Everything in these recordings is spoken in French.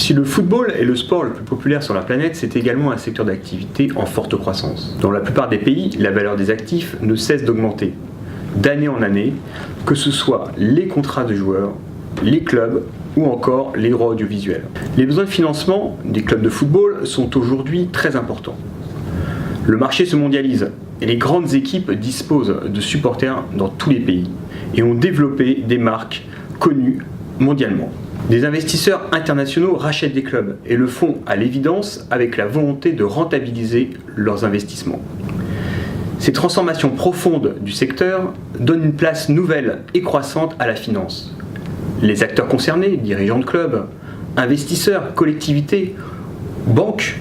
Si le football est le sport le plus populaire sur la planète, c'est également un secteur d'activité en forte croissance. Dans la plupart des pays, la valeur des actifs ne cesse d'augmenter, d'année en année, que ce soit les contrats de joueurs, les clubs ou encore les droits audiovisuels. Les besoins de financement des clubs de football sont aujourd'hui très importants. Le marché se mondialise et les grandes équipes disposent de supporters dans tous les pays et ont développé des marques connues mondialement. Des investisseurs internationaux rachètent des clubs et le font à l'évidence avec la volonté de rentabiliser leurs investissements. Ces transformations profondes du secteur donnent une place nouvelle et croissante à la finance. Les acteurs concernés, dirigeants de clubs, investisseurs, collectivités, banques,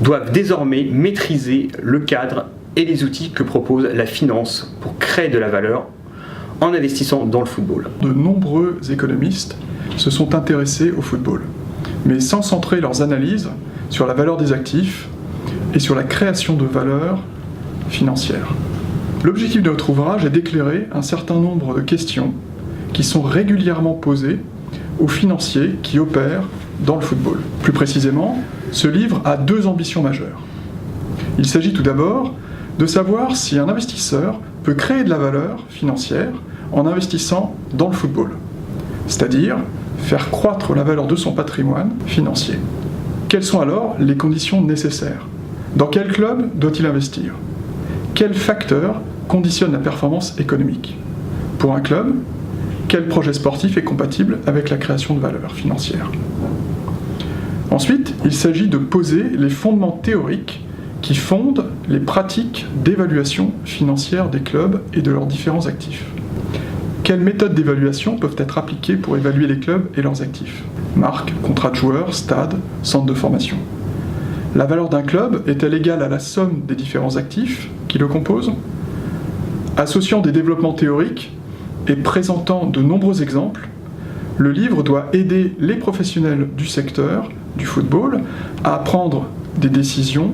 doivent désormais maîtriser le cadre et les outils que propose la finance pour créer de la valeur en investissant dans le football. De nombreux économistes se sont intéressés au football, mais sans centrer leurs analyses sur la valeur des actifs et sur la création de valeur financière. L'objectif de notre ouvrage est d'éclairer un certain nombre de questions qui sont régulièrement posées aux financiers qui opèrent dans le football. Plus précisément, ce livre a deux ambitions majeures. Il s'agit tout d'abord de savoir si un investisseur peut créer de la valeur financière en investissant dans le football, c'est-à-dire faire croître la valeur de son patrimoine financier. Quelles sont alors les conditions nécessaires? Dans quel club doit-il investir? Quels facteurs conditionnent la performance économique? Pour un club, quel projet sportif est compatible avec la création de valeur financière? Ensuite, il s'agit de poser les fondements théoriques qui fondent les pratiques d'évaluation financière des clubs et de leurs différents actifs. Quelles méthodes d'évaluation peuvent être appliquées pour évaluer les clubs et leurs actifs? Marques, contrats de joueurs, stades, centres de formation. La valeur d'un club est-elle égale à la somme des différents actifs qui le composent? Associant des développements théoriques et présentant de nombreux exemples, le livre doit aider les professionnels du secteur du football à prendre des décisions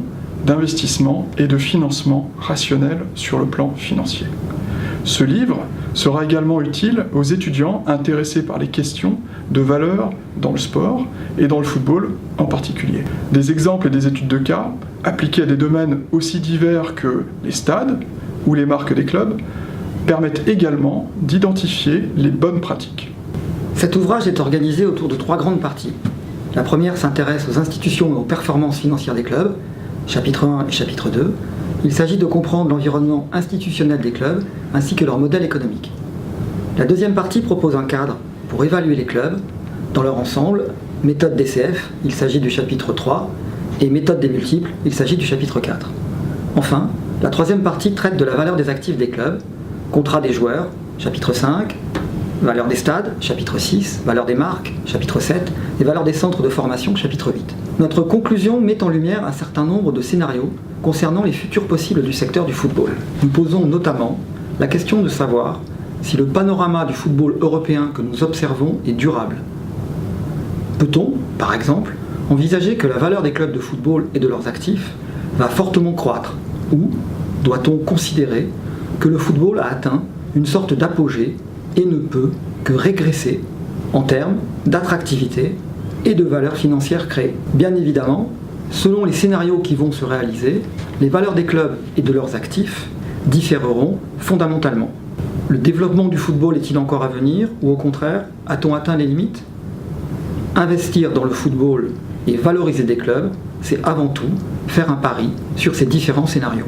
d'investissement et de financement rationnelles sur le plan financier. Ce livre sera également utile aux étudiants intéressés par les questions de valeur dans le sport et dans le football en particulier. Des exemples et des études de cas appliqués à des domaines aussi divers que les stades ou les marques des clubs permettent également d'identifier les bonnes pratiques. Cet ouvrage est organisé autour de trois grandes parties. La première s'intéresse aux institutions et aux performances financières des clubs, chapitre 1 et chapitre 2. Il s'agit de comprendre l'environnement institutionnel des clubs ainsi que leur modèle économique. La deuxième partie propose un cadre pour évaluer les clubs dans leur ensemble, méthode DCF, il s'agit du chapitre 3, et méthode des multiples, il s'agit du chapitre 4. Enfin, la troisième partie traite de la valeur des actifs des clubs, contrat des joueurs, chapitre 5, valeur des stades, chapitre 6, valeur des marques, chapitre 7, et valeur des centres de formation, chapitre 8. Notre conclusion met en lumière un certain nombre de scénarios concernant les futurs possibles du secteur du football. Nous posons notamment la question de savoir si le panorama du football européen que nous observons est durable. Peut-on, par exemple, envisager que la valeur des clubs de football et de leurs actifs va fortement croître, ou doit-on considérer que le football a atteint une sorte d'apogée et ne peut que régresser en termes d'attractivité et de valeur financière créée? Bien évidemment, selon les scénarios qui vont se réaliser, les valeurs des clubs et de leurs actifs différeront fondamentalement. Le développement du football est-il encore à venir, ou au contraire, a-t-on atteint les limites? Investir dans le football et valoriser des clubs, c'est avant tout faire un pari sur ces différents scénarios.